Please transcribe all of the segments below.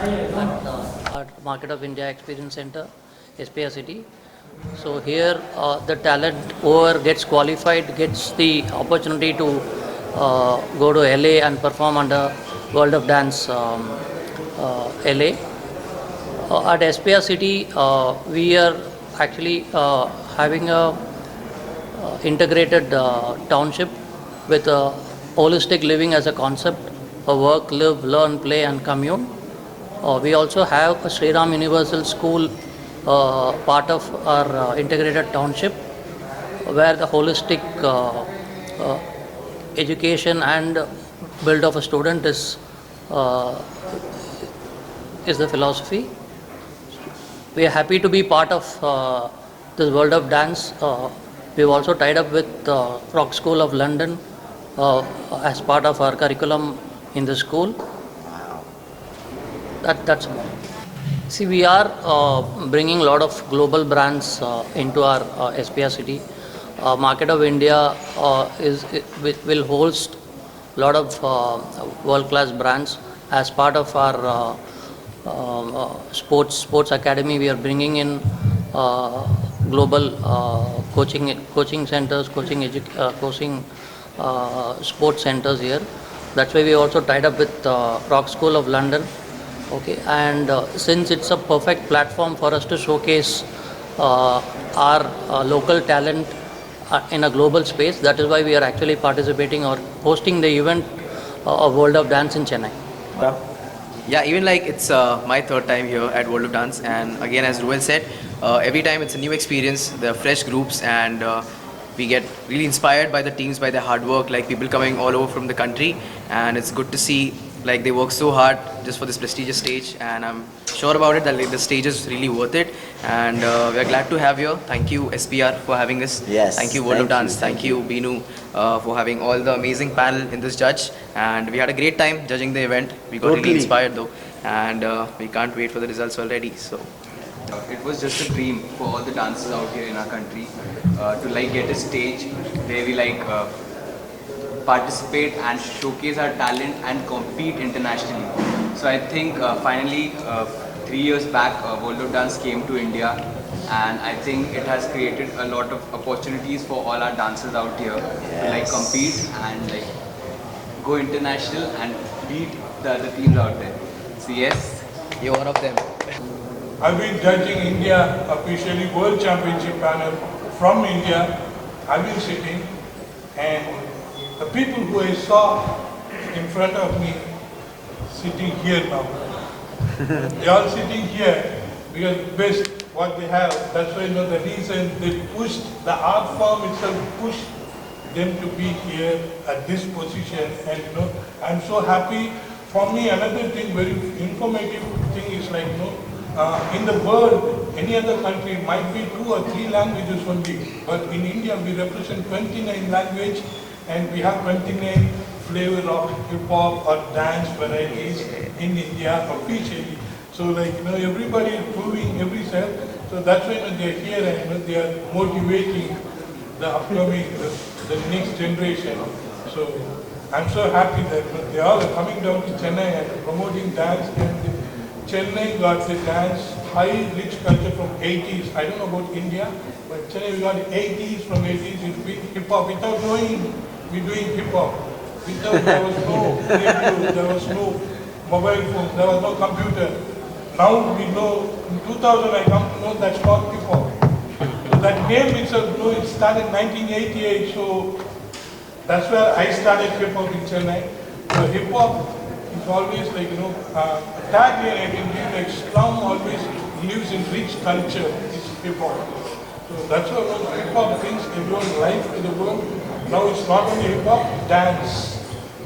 at our Market of India Experience Center, SPR City. So here the talent whoever gets qualified gets the opportunity to go to LA and perform under World of Dance LA. At SPR City, we are actually having a integrated township with holistic living as a concept, a work, live, learn, play and commune. We also have a Sri Ram Universal School part of our integrated township where the holistic uh, education and build of a student uh, is the philosophy. We are happy to be part of this world of dance. We've also tied up with Rock School of London as part of our curriculum in the school. That's more. See, we are bringing a lot of global brands into our SPR city. Market of India will host a lot of world-class brands as part of our sports academy. We are bringing in global coaching centers, coaching sports centers here. That's why we also tied up with Rock School of London. Okay, and since it's a perfect platform for us to showcase our local talent in a global space, that is why we are actually participating or hosting the event of World of Dance in Chennai. Yeah, even like it's my third time here at World of Dance, and again, as Ruel said, every time it's a new experience. There are fresh groups, and we get really inspired by the teams, by their hard work. Like people coming all over from the country, and it's good to see like they work so hard just for this prestigious stage. And I'm sure about it that like, the stage is really worth it. And we're glad to have you. Thank you SPR for having this. Yes, Thank you World of thank Dance. you, Thank you Binu for having all the amazing panel in this judge. And we had a great time judging the event. We got really Totally. inspired though, and we can't wait for the results already. So. It was just a dream for all the dancers out here in our country to like get a stage where we like participate and showcase our talent and compete internationally. So I think finally 3 years back World of Dance came to India, and I think it has created a lot of opportunities for all our dancers out here to like compete and like go international and beat the other teams out there. So yes, You're one of them. I've been judging India officially World Championship panel from India. I've been sitting, and the people who I saw in front of me sitting here now. They are sitting here because best what they have. That's why the reason they pushed the art form itself pushed them to be here at this position. And I'm so happy. For me, another thing, very informative thing is like in the world, any other country might be 2 or 3 languages only, but in India we represent 29 languages, and we have 29 flavor of hip hop or dance varieties in India officially. So like everybody is proving every self. So that's why they are here, and they are motivating the upcoming the next generation. So I'm so happy that they all are coming down to Chennai and promoting dance. And Chennai got the dance high rich culture from 80s. I don't know about India, but Chennai we got 80s from 80s. It's been hip hop without knowing we're doing hip hop. Without there was no radio, there was no mobile phone, there was no computer. Now we know in 2000 I come to know that's called hip hop. So that name itself, it started in 1988. So that's where I started hip hop in Chennai. So hip hop is always like a tagline I can give like slum always lives in rich culture. It's hip hop. So that's why hip hop brings everyone's life to the world. Now it's not only hip hop, dance.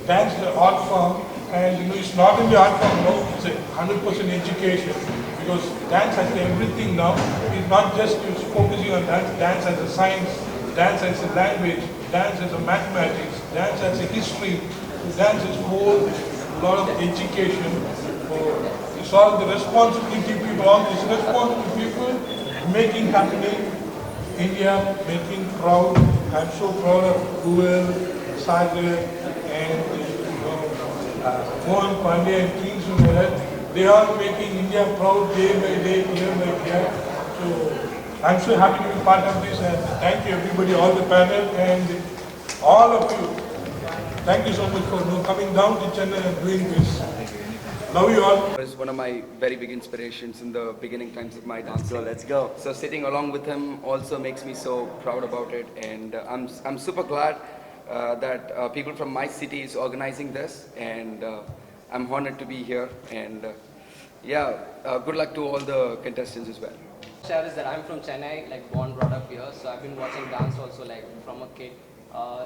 Dance is an art form, and it's not only art form. No, it's a 100% education, because dance has everything now. It's not just focusing on dance. Dance as a science, dance as a language, dance as a mathematics, dance as a history. Dance is whole lot of education. It's all the responsibility people, all these responsible people making happening. India making proud. I'm so proud of Ruel, Sagar, and Mohan Pandey and King Sumerat. They are making India proud day by day, year by year. So I'm so happy to be part of this, and thank you everybody, all the panel and all of you. Thank you so much for coming down to Chennai and doing this. Love you all. Was one of my very big inspirations in the beginning times of my dancing. Let's go. So sitting along with him also makes me so proud about it, and I'm super glad that people from my city is organizing this, and I'm honored to be here. And good luck to all the contestants as well. Share is that I'm from Chennai, like born, brought up here, so I've been watching dance also like from a kid.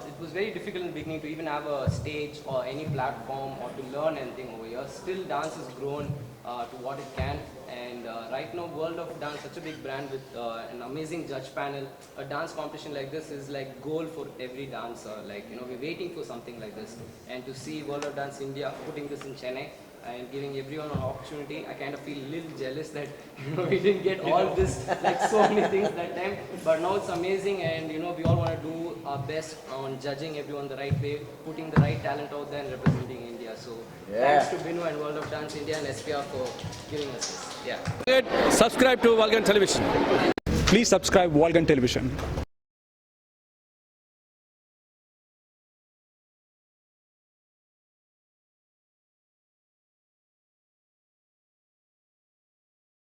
It was very difficult in the beginning to even have a stage or any platform or to learn anything over here. Still, dance has grown to what it can, and right now, World of Dance, such a big brand with an amazing judge panel. A dance competition like this is like goal for every dancer. Like, you know, we're waiting for something like this, and to see World of Dance India putting this in Chennai and giving everyone an opportunity, I kind of feel a little jealous that, you know, we didn't get all this, like so many things that time, but now it's amazing, and you know, we all want to do our best on judging everyone the right way, putting the right talent out there and representing India. So thanks to Binu and World of Dance India and SPR for giving us this. Subscribe to Walgan Television. Please subscribe Walgan Television.